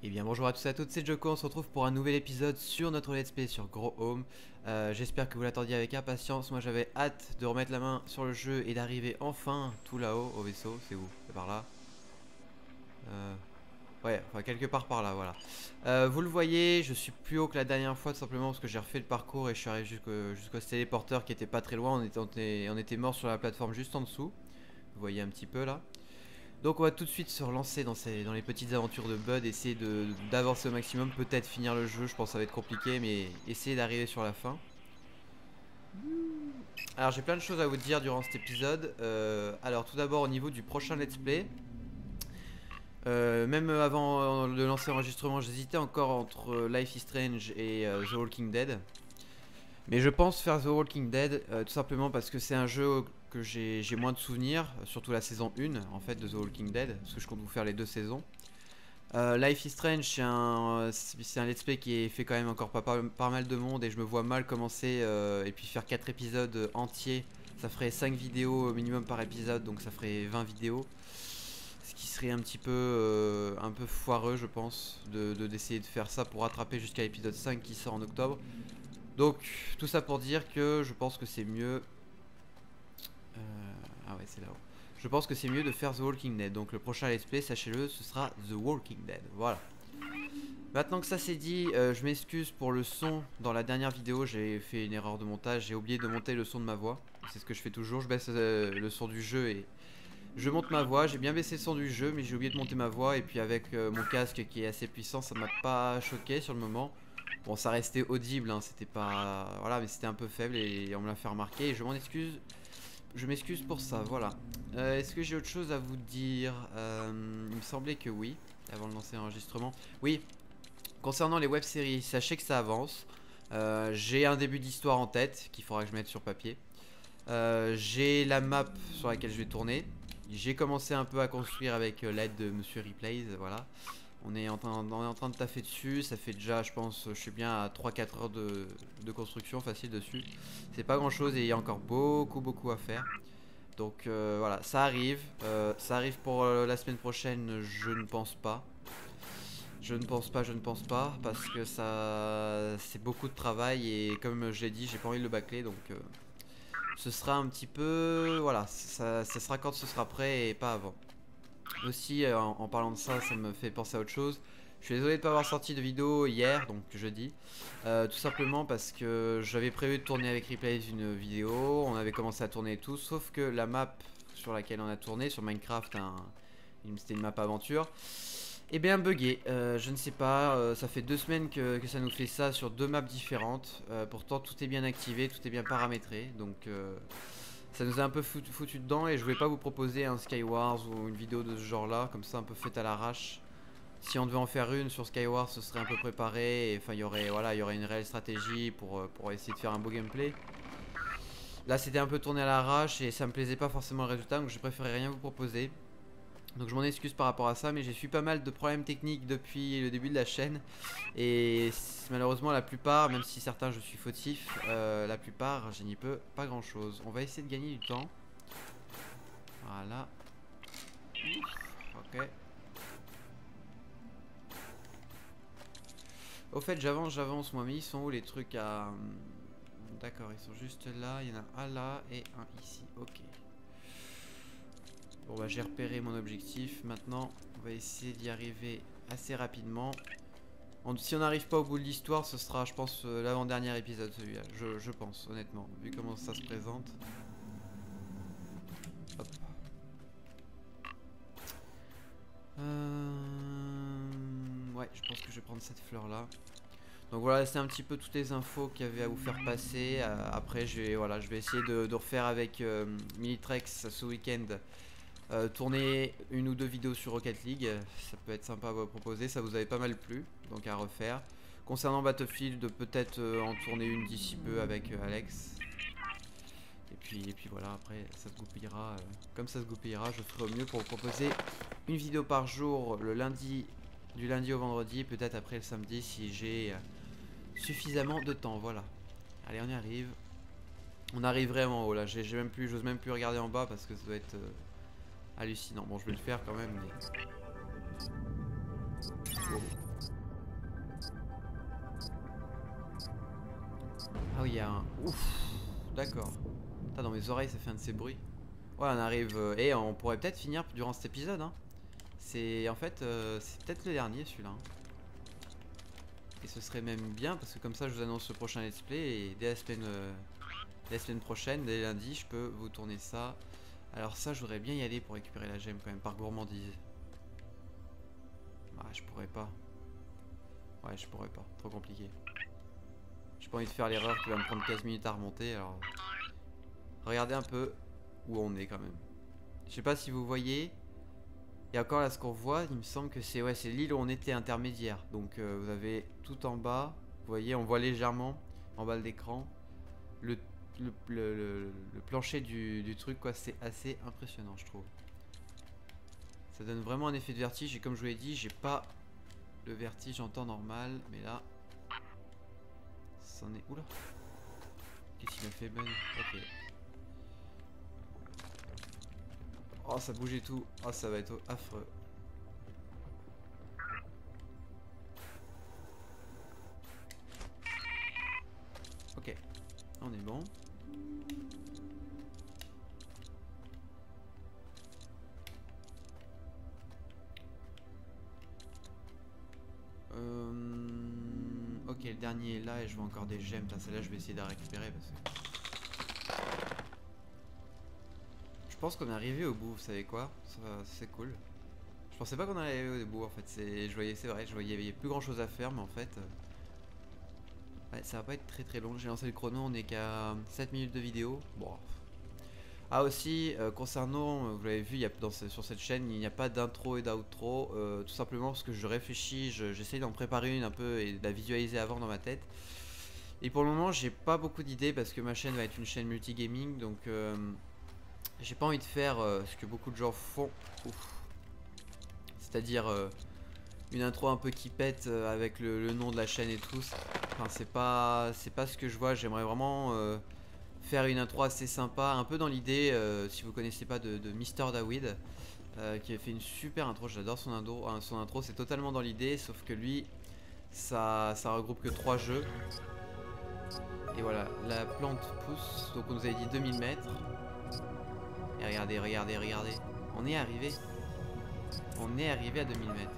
Eh bien bonjour à tous et à toutes, c'est Joko, on se retrouve pour un nouvel épisode sur notre let's play sur Grow Home. J'espère que vous l'attendiez avec impatience, moi j'avais hâte de remettre la main sur le jeu et d'arriver enfin tout là-haut au vaisseau. C'est où? C'est par là. Ouais, enfin quelque part par là, voilà. Vous le voyez, je suis plus haut que la dernière fois tout simplement parce que j'ai refait le parcours et je suis arrivé jusqu'au téléporteur qui était pas très loin, on était mort sur la plateforme juste en dessous. Vous voyez un petit peu là. Donc on va tout de suite se relancer dans les petites aventures de Bud, essayer d'avancer au maximum, peut-être finir le jeu, je pense que ça va être compliqué, mais essayer d'arriver sur la fin. Alors j'ai plein de choses à vous dire durant cet épisode. Alors tout d'abord au niveau du prochain let's play, même avant de lancer l'enregistrement, j'hésitais encore entre Life is Strange et The Walking Dead. Mais je pense faire The Walking Dead tout simplement parce que c'est un jeu que j'ai moins de souvenirs, surtout la saison 1 en fait de The Walking Dead, parce que je compte vous faire les deux saisons. Life is Strange, c'est un let's play qui est fait quand même encore pas mal de monde et je me vois mal commencer et puis faire 4 épisodes entiers. Ça ferait 5 vidéos au minimum par épisode, donc ça ferait 20 vidéos. Ce qui serait un peu foireux, je pense, d'essayer de faire ça pour rattraper jusqu'à l'épisode 5 qui sort en octobre. Donc, tout ça pour dire que je pense que c'est mieux. Ah ouais, c'est là-haut. Je pense que c'est mieux de faire The Walking Dead. Donc, le prochain let's play, sachez-le, ce sera The Walking Dead. Voilà. Maintenant que ça c'est dit, je m'excuse pour le son. Dans la dernière vidéo, j'ai fait une erreur de montage. J'ai oublié de monter le son de ma voix. C'est ce que je fais toujours. Je baisse le son du jeu et je monte ma voix. J'ai bien baissé le son du jeu, mais j'ai oublié de monter ma voix. Et puis, avec mon casque qui est assez puissant, ça m'a pas choqué sur le moment. Bon, ça restait audible, hein, c'était pas. Voilà, mais c'était un peu faible et on me l'a fait remarquer. Et je m'en excuse. Je m'excuse pour ça, voilà. Est-ce que j'ai autre chose à vous dire? Il me semblait que oui, avant de lancer l'enregistrement. Oui, concernant les web-séries, sachez que ça avance. J'ai un début d'histoire en tête qu'il faudra que je mette sur papier. J'ai la map sur laquelle je vais tourner. J'ai commencé un peu à construire avec l'aide de Monsieur Replays, voilà. On est en train de taffer dessus, ça fait déjà, je pense, je suis bien à 3-4 heures de construction facile dessus. C'est pas grand chose et il y a encore beaucoup à faire. Donc voilà, ça arrive pour la semaine prochaine, je ne pense pas. Je ne pense pas, parce que ça, c'est beaucoup de travail et comme je l'ai dit, j'ai pas envie de le bâcler, donc ce sera un petit peu, voilà, ça sera quand ce sera prêt et pas avant. Aussi, en parlant de ça, ça me fait penser à autre chose. Je suis désolé de ne pas avoir sorti de vidéo hier, donc jeudi. Tout simplement parce que j'avais prévu de tourner avec Replays une vidéo. On avait commencé à tourner et tout, sauf que la map sur laquelle on a tourné, sur Minecraft, c'était une map aventure, et bien buggé. Je ne sais pas, ça fait 2 semaines que ça nous fait ça sur 2 maps différentes. Pourtant, tout est bien activé, tout est bien paramétré, donc ça nous a un peu foutu dedans et je voulais pas vous proposer un Skywars ou une vidéo de ce genre là, comme ça un peu faite à l'arrache. Si on devait en faire une sur Skywars, ce serait un peu préparé et enfin il y aurait, voilà, il y aurait une réelle stratégie pour essayer de faire un beau gameplay. Là c'était un peu tourné à l'arrache et ça me plaisait pas forcément le résultat, donc j'ai préféré rien vous proposer. Donc je m'en excuse par rapport à ça, mais j'ai su pas mal de problèmes techniques depuis le début de la chaîne. Et malheureusement la plupart, même si certains je suis fautif, la plupart je n'y peux pas grand chose. On va essayer de gagner du temps. Voilà. Ok. Au fait j'avance moi, mais ils sont où les trucs à... D'accord, ils sont juste là, il y en a un là et un ici, ok. Bon bah j'ai repéré mon objectif, maintenant on va essayer d'y arriver assez rapidement. Si on n'arrive pas au bout de l'histoire, ce sera, je pense, l'avant-dernier épisode, celui-là. Je pense, honnêtement, vu comment ça se présente. Hop. Ouais, je pense que je vais prendre cette fleur-là. Donc voilà, c'est un petit peu toutes les infos qu'il y avait à vous faire passer. Après, voilà, je vais essayer de refaire avec Militrex ce week-end. Tourner une ou deux vidéos sur Rocket League, ça peut être sympa à vous proposer, ça vous avait pas mal plu, donc à refaire. Concernant Battlefield, peut-être en tourner une d'ici peu avec Alex. Et puis voilà, après ça se goupillera, comme ça se goupillera, je ferai au mieux pour vous proposer une vidéo par jour le lundi, du lundi au vendredi, peut-être après le samedi si j'ai suffisamment de temps, voilà. Allez, on y arrive. On arrive vraiment en haut là, j'ose même plus regarder en bas parce que ça doit être... hallucinant. Bon, je vais le faire quand même, mais... Wow. Ah oui, il y a un... Ouf. D'accord. Putain, dans mes oreilles, ça fait un de ces bruits. Ouais, on arrive... et on pourrait peut-être finir durant cet épisode, hein. C'est... En fait, c'est peut-être le dernier, celui-là. Hein. Et ce serait même bien, parce que comme ça, je vous annonce le prochain let's play. Et dès la semaine prochaine, dès lundi, je peux vous tourner ça. Alors ça, je voudrais bien y aller pour récupérer la gemme, quand même, par gourmandise. Ah, je pourrais pas. Ouais, je pourrais pas. Trop compliqué. J'ai pas envie de faire l'erreur qui va me prendre 15 minutes à remonter, alors... Regardez un peu où on est quand même. Je sais pas si vous voyez. Et encore là, ce qu'on voit, il me semble que c'est c'est l'île où on était intermédiaire. Donc vous avez tout en bas. Vous voyez, on voit légèrement en bas de l'écran le, le plancher du truc, quoi. C'est assez impressionnant, je trouve. Ça donne vraiment un effet de vertige. Et comme je vous l'ai dit, j'ai pas le vertige en temps normal. Mais là, c'en est... Oula. Qu'est-ce qu'il a fait, Ben? Ok. Oh, ça bouge et tout. Oh, ça va être affreux. Ok. On est bon. Ok, le dernier est là et je vois encore des gemmes. Celle-là, je vais essayer de la récupérer parce que... Je pense qu'on est arrivé au bout, vous savez quoi? C'est cool. Je pensais pas qu'on allait arriver au bout en fait. Je voyais, c'est vrai, je voyais il y avait plus grand chose à faire, mais en fait... Ouais, ça va pas être très très long. J'ai lancé le chrono, on est qu'à 7 minutes de vidéo. Bon. Ah aussi, concernant, vous l'avez vu, sur cette chaîne, il n'y a pas d'intro et d'outro, tout simplement parce que je réfléchis, j'essaye d'en préparer une un peu et de la visualiser avant dans ma tête. Et pour le moment, j'ai pas beaucoup d'idées parce que ma chaîne va être une chaîne multigaming, donc j'ai pas envie de faire ce que beaucoup de gens font, c'est-à-dire une intro un peu qui pète avec le nom de la chaîne et tout. Enfin, c'est pas ce que je vois. J'aimerais vraiment faire une intro assez sympa, un peu dans l'idée, si vous connaissez pas, de Mister Dawid, qui a fait une super intro. J'adore son intro, c'est totalement dans l'idée, sauf que lui, ça regroupe que 3 jeux. Et voilà, la plante pousse, donc on nous avait dit 2000 mètres. Et regardez, regardez, regardez, on est arrivé. On est arrivé à 2000 mètres.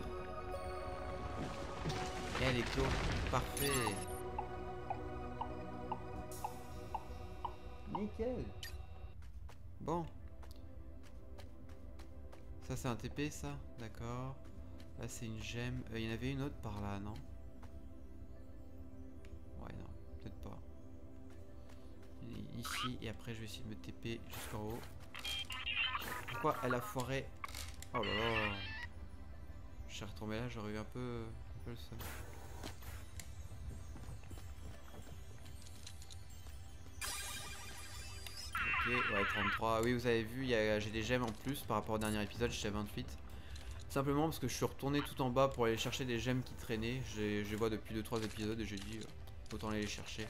Et elle est clos, parfait. Nickel. Bon. Ça c'est un TP ça, d'accord. Là c'est une gemme. Il y en avait une autre par là, non? Ouais non, peut-être pas. Ici et après je vais essayer de me TP jusqu'en haut. Pourquoi elle a foiré? Oh là là. Je suis retombé là, j'aurais eu un peu le seum. Ok, ouais 33. Oui vous avez vu, j'ai des gemmes en plus par rapport au dernier épisode, j'étais à 28. Simplement parce que je suis retourné tout en bas pour aller chercher des gemmes qui traînaient. Je les vois depuis 2-3 épisodes et j'ai dit autant aller les chercher.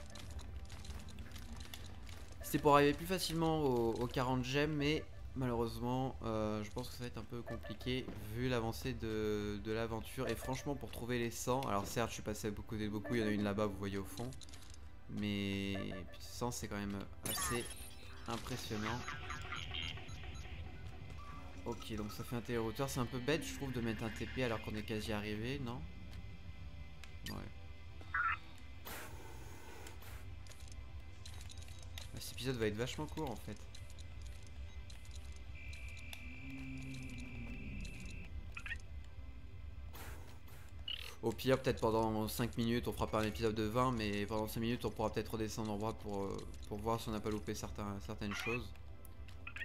C'était pour arriver plus facilement aux 40 gemmes, mais malheureusement je pense que ça va être un peu compliqué vu l'avancée de l'aventure. Et franchement pour trouver les 100, alors certes je suis passé à beaucoup, il y en a une là-bas vous voyez au fond. Mais 100 c'est quand même assez impressionnant. Ok, donc ça fait un télérouteur. C'est un peu bête, je trouve, de mettre un TP alors qu'on est quasi arrivé, non? Ouais. Cet épisode va être vachement court en fait. Au pire, peut-être pendant 5 minutes, on fera pas un épisode de 20, mais pendant 5 minutes, on pourra peut-être redescendre en bas pour voir si on n'a pas loupé certaines choses.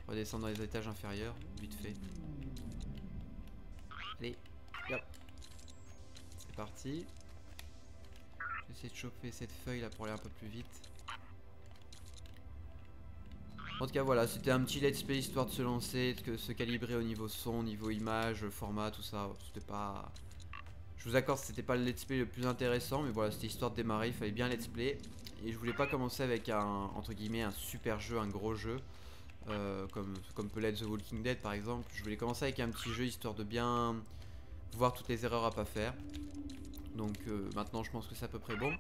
Redescendre dans les étages inférieurs, vite fait. Allez, hop. C'est parti. J'essaie de choper cette feuille là pour aller un peu plus vite. En tout cas voilà, c'était un petit let's play histoire de se lancer, de se calibrer au niveau son, niveau image, format, tout ça. C'était pas... Je vous accorde, c'était pas le let's play le plus intéressant, mais voilà, c'était histoire de démarrer, il fallait bien let's play. Et je voulais pas commencer avec entre guillemets, un super jeu, un gros jeu, comme peut l'être The Walking Dead par exemple. Je voulais commencer avec un petit jeu histoire de bien voir toutes les erreurs à pas faire. Donc maintenant je pense que c'est à peu près bon.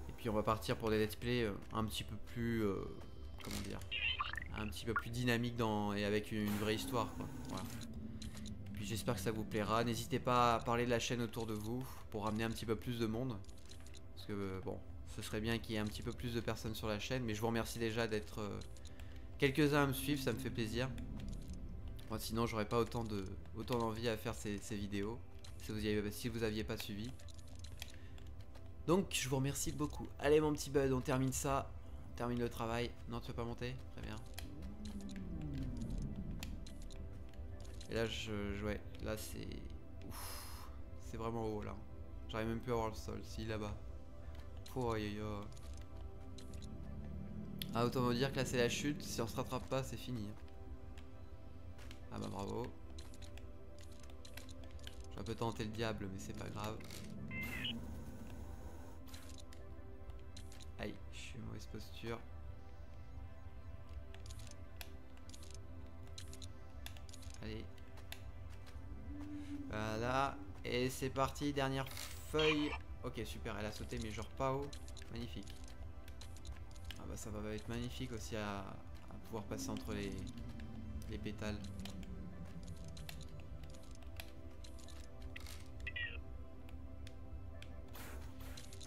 Et puis on va partir pour des let's play un petit peu plus... comment dire, un petit peu plus dynamique et avec une vraie histoire, quoi. Voilà. Puis j'espère que ça vous plaira. N'hésitez pas à parler de la chaîne autour de vous pour ramener un petit peu plus de monde. Parce que bon, ce serait bien qu'il y ait un petit peu plus de personnes sur la chaîne. Mais je vous remercie déjà d'être quelques-uns à me suivre, ça me fait plaisir. Moi, sinon j'aurais pas autant d'envie à faire ces vidéos si vous aviez pas suivi. Donc je vous remercie beaucoup. Allez mon petit bud, on termine ça. On termine le travail. Non, tu veux pas monter? Très bien. Et là ouais, là c'est... Ouf. C'est vraiment haut là. J'arrive même plus à voir le sol. Si, là-bas. Oh aïe aïe aïe. Ah, autant vous dire que là c'est la chute. Si on se rattrape pas, c'est fini. Ah bah bravo. J'ai un peu tenté le diable, mais c'est pas grave. Aïe, je suis en mauvaise posture. Allez. Voilà. Et c'est parti, dernière feuille. Ok, super, elle a sauté, mais genre pas haut. Magnifique. Ah bah ça va être magnifique aussi à pouvoir passer entre les pétales.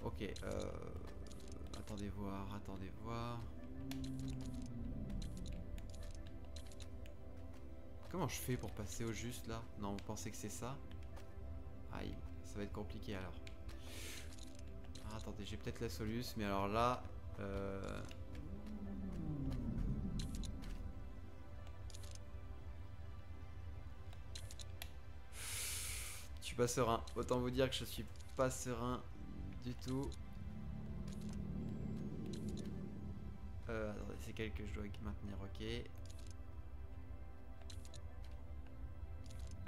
Ok, attendez voir, attendez voir. Comment je fais pour passer au juste là? Non, vous pensez que c'est ça? Aïe, ça va être compliqué alors. Ah, attendez, j'ai peut-être la soluce, mais alors là... Je suis pas serein. Autant vous dire que je suis pas serein du tout. Attendez, c'est quel que je dois maintenir? Ok.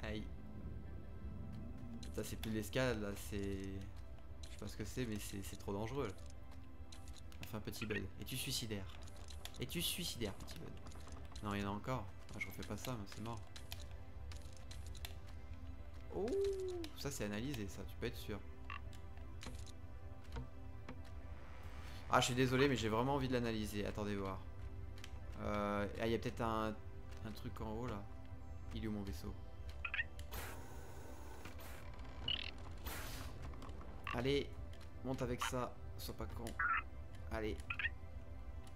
Aïe. Ça c'est plus de l'escalade là, c'est... Je sais pas ce que c'est, mais c'est trop dangereux là. Enfin petit bud. Es-tu suicidaire? Es-tu suicidaire petit bud? Non, il y en a encore. Ah, je refais pas ça, c'est mort. Oh, ça c'est analysé ça, tu peux être sûr. Ah, je suis désolé, mais j'ai vraiment envie de l'analyser. Attendez voir. Ah, il y a peut-être un truc en haut là. Il est où mon vaisseau? Allez, monte avec ça, sois pas con. Allez.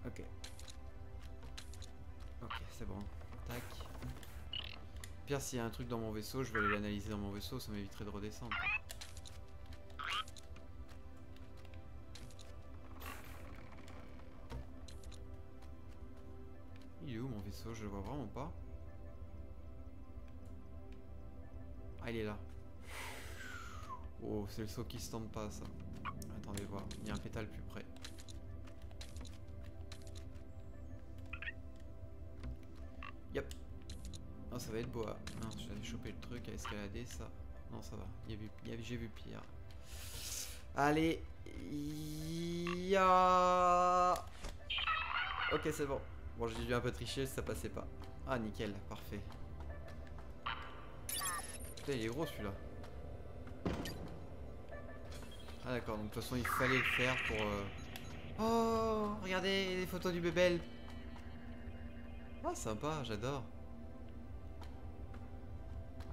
Ok. Ok, c'est bon. Tac. Pire, s'il y a un truc dans mon vaisseau, je vais aller l'analyser dans mon vaisseau, ça m'éviterait de redescendre. Il est où mon vaisseau? Je le vois vraiment pas. Ah, il est là. Oh, c'est le saut qui se tente pas, ça. Attendez voir, il y a un pétale plus près. Yep. Oh, ça va être beau. Ah. Non, j'avais chopé le truc à escalader, ça. Non, ça va. J'ai vu pire. Allez. Ya. Ok, c'est bon. Bon, j'ai dû un peu tricher, ça passait pas. Ah, nickel, parfait. Putain, il est gros celui-là. Ah d'accord, donc de toute façon il fallait le faire pour... Oh, regardez les photos du bébel. Ah, sympa, j'adore.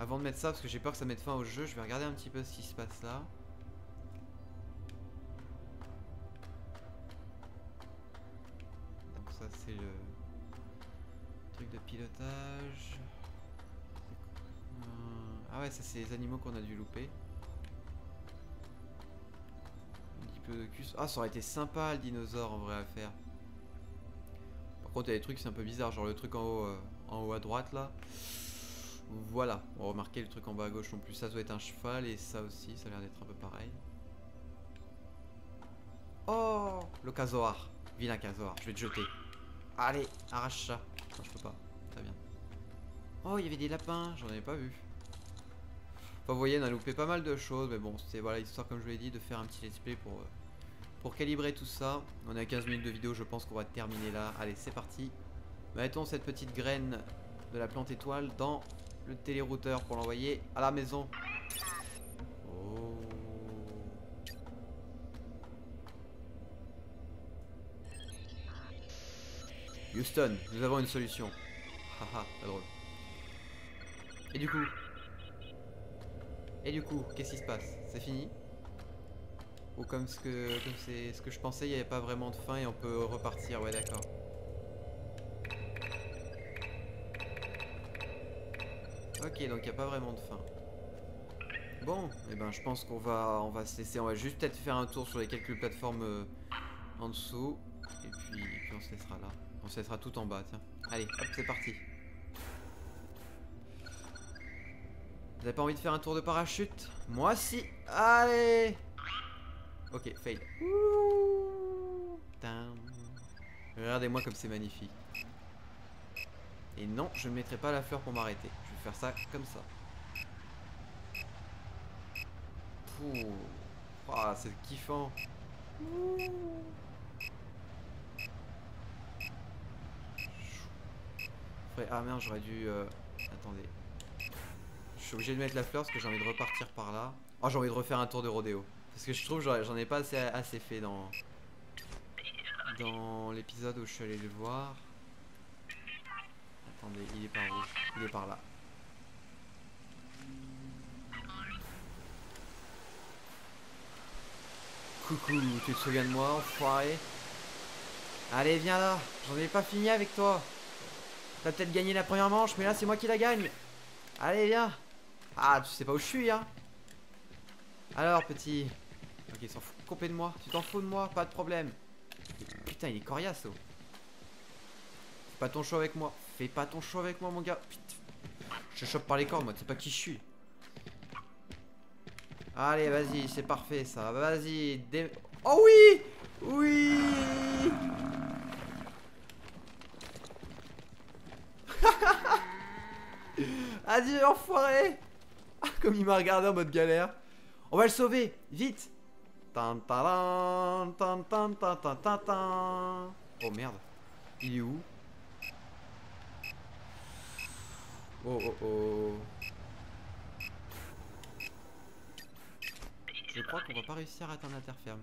Avant de mettre ça, parce que j'ai peur que ça mette fin au jeu, je vais regarder un petit peu ce qui se passe là. Donc ça c'est le truc de pilotage. Ah ouais, ça c'est les animaux qu'on a dû louper. Ah, ça aurait été sympa le dinosaure en vrai à faire. Par contre, il y a des trucs, c'est un peu bizarre. Genre le truc en haut à droite là. Voilà. Bon, remarquez le truc en bas à gauche non plus. Ça doit être un cheval et ça aussi, ça a l'air d'être un peu pareil. Oh, le casoar. Vilain casoar. Je vais te jeter. Allez, arrache ça. Non, je peux pas. Très bien. Oh, il y avait des lapins. J'en avais pas vu. Enfin, vous voyez, on a loupé pas mal de choses. Mais bon, c'était voilà, histoire, comme je vous l'ai dit, de faire un petit let's play pour calibrer tout ça. On est à 15 minutes de vidéo, je pense qu'on va terminer là. Allez, c'est parti. Mettons cette petite graine de la plante étoile dans le télérouteur pour l'envoyer à la maison. Oh. Houston, nous avons une solution. Haha, pas drôle. Et du coup qu'est-ce qui se passe? C'est fini? Ou comme c'est ce que je pensais, il n'y avait pas vraiment de fin et on peut repartir, ouais d'accord. Ok, donc il n'y a pas vraiment de fin. Bon, et ben je pense on va se laisser, on va juste peut-être faire un tour sur les quelques plateformes en dessous. Et puis on se laissera là. On se laissera tout en bas, tiens. Allez, hop, c'est parti. Vous avez pas envie de faire un tour de parachute? Moi si. Allez. Ok, fail. Regardez-moi comme c'est magnifique. Et non, je ne mettrai pas la fleur pour m'arrêter. Je vais faire ça comme ça. Pouh. Oh, c'est kiffant. Ah merde, j'aurais dû... Attendez. Je suis obligé de mettre la fleur parce que j'ai envie de repartir par là. Oh, j'ai envie de refaire un tour de rodéo. Parce que je trouve que j'en ai pas assez fait dans l'épisode où je suis allé le voir. Attendez, il est par où? Il est par là. Coucou, tu te souviens de moi, enfoiré? Allez, viens là, j'en ai pas fini avec toi. T'as peut-être gagné la première manche, mais là c'est moi qui la gagne. Allez, viens. Ah, tu sais pas où je suis, hein? Alors, petit. Ok, il s'en fout complètement de moi. Tu t'en fous de moi? Pas de problème. Putain, il est coriace, oh. Fais pas ton show avec moi. Fais pas ton show avec moi, mon gars. Putain. Je te chope par les cordes, moi. Tu sais pas qui je suis. Allez, vas-y, c'est parfait, ça. Vas-y. Oh oui! Oui! Adieu, enfoiré! Ah, comme il m'a regardé en mode galère. On va le sauver, vite! Tan, tan, tan, tan, tan, tan, tan, tan. Oh merde, il est où? Oh oh oh. Je crois qu'on va pas réussir à atteindre la terre ferme.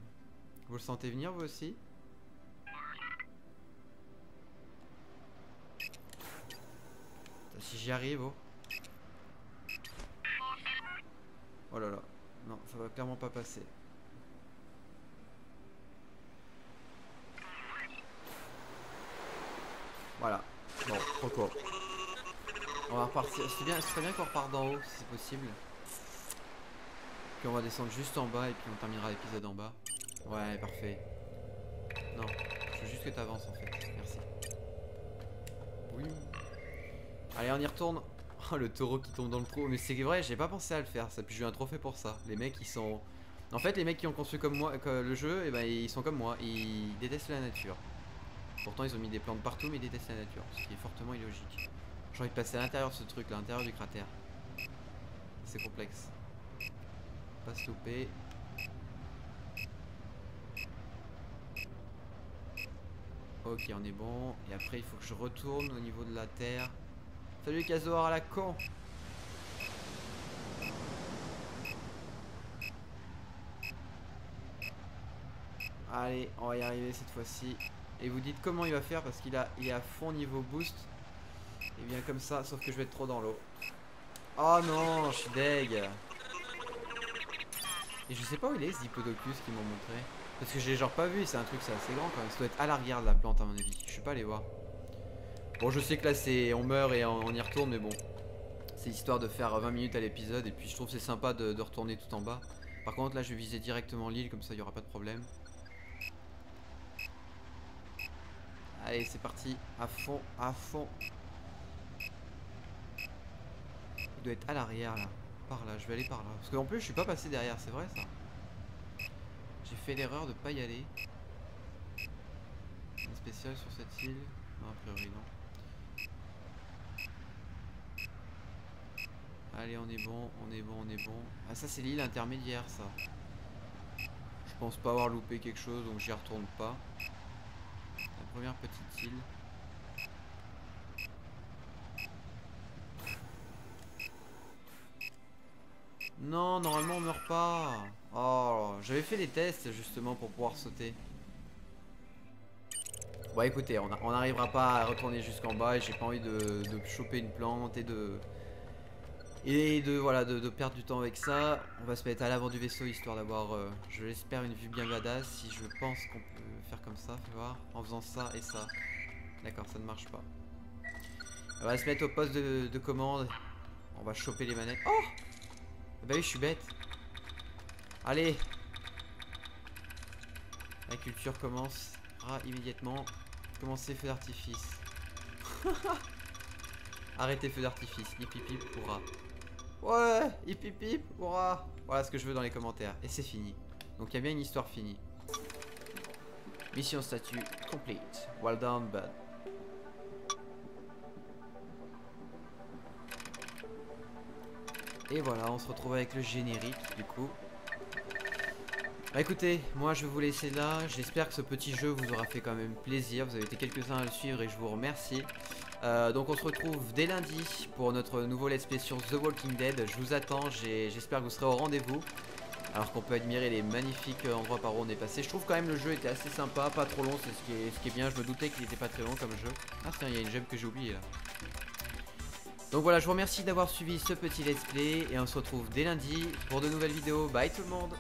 Vous le sentez venir vous aussi? Si j'y arrive, oh. Oh là là. Non, ça va clairement pas passer. Voilà. Bon, trop court. On va repartir. C'est très bien qu'on reparte d'en haut si c'est possible. Puis on va descendre juste en bas et puis on terminera l'épisode en bas. Ouais, parfait. Non, je veux juste que tu avances en fait. Merci. Oui. Allez, on y retourne. Oh, le taureau qui tombe dans le trou. Mais c'est vrai, j'ai pas pensé à le faire ça. Puis j'ai eu un trophée pour ça. Les mecs, ils sont... En fait, les mecs qui ont construit comme moi le jeu, et ben, ils sont comme moi. Ils détestent la nature. Pourtant, ils ont mis des plantes partout, mais ils détestent la nature. Ce qui est fortement illogique. J'ai envie de passer à l'intérieur de ce truc, là, à l'intérieur du cratère. C'est complexe. Pas se louper. Ok, on est bon. Et après, il faut que je retourne au niveau de la terre. Salut Kazoar à la con. Allez, on va y arriver cette fois-ci. Et vous dites comment il va faire parce qu'il est à fond niveau boost. Et bien comme ça, sauf que je vais être trop dans l'eau. Oh non, je suis deg. Et je sais pas où il est ce diplodocus qu'ils m'ont montré. Parce que je l'ai genre pas vu, c'est un truc c'est assez grand quand même. Ça doit être à l'arrière de la plante à mon avis. Je suis pas allé voir. Bon, je sais que là c'est on meurt et on y retourne, mais bon. C'est histoire de faire 20 minutes à l'épisode. Et puis je trouve c'est sympa de retourner tout en bas. Par contre là je vais viser directement l'île, comme ça il n'y aura pas de problème. Allez, c'est parti. À fond, à fond. Il doit être à l'arrière là. Par là, je vais aller par là. Parce qu'en plus je suis pas passé derrière, c'est vrai ça. J'ai fait l'erreur de pas y aller. Un spécial sur cette île. Non, a priori non. Allez, on est bon, on est bon, on est bon. Ah, ça c'est l'île intermédiaire ça. Je pense pas avoir loupé quelque chose donc j'y retourne pas. La première petite île. Non, normalement on meurt pas. Oh, j'avais fait les tests justement pour pouvoir sauter. Bon écoutez, on n'arrivera pas à retourner jusqu'en bas et j'ai pas envie de choper une plante et de voilà de perdre du temps avec ça. On va se mettre à l'avant du vaisseau histoire d'avoir, je l'espère, une vue bien badass. Si je pense qu'on peut faire comme ça, fais voir, en faisant ça et ça. D'accord, ça ne marche pas. On va se mettre au poste de commande. On va choper les manettes. Oh bah oui, je suis bête. Allez. La culture commencera immédiatement. Commencez feu d'artifice. Arrêtez feu d'artifice. Hip hip hip, hurrah. Ouais, hip hip hip, hurrah. Voilà ce que je veux dans les commentaires. Et c'est fini. Donc il y a bien une histoire finie. Mission statut complete. Well done, bud. Et voilà, on se retrouve avec le générique du coup. Bah écoutez, moi je vais vous laisser là. J'espère que ce petit jeu vous aura fait quand même plaisir. Vous avez été quelques-uns à le suivre et je vous remercie. Donc on se retrouve dès lundi pour notre nouveau let's play sur The Walking Dead. Je vous attends, j'espère que vous serez au rendez-vous. Alors qu'on peut admirer les magnifiques endroits par où on est passé. Je trouve quand même le jeu était assez sympa, pas trop long, c'est ce qui est bien. Je me doutais qu'il était pas très long comme jeu. Ah tiens, il y a une gemme que j'ai oubliée là. Donc voilà, je vous remercie d'avoir suivi ce petit let's play et on se retrouve dès lundi pour de nouvelles vidéos. Bye tout le monde!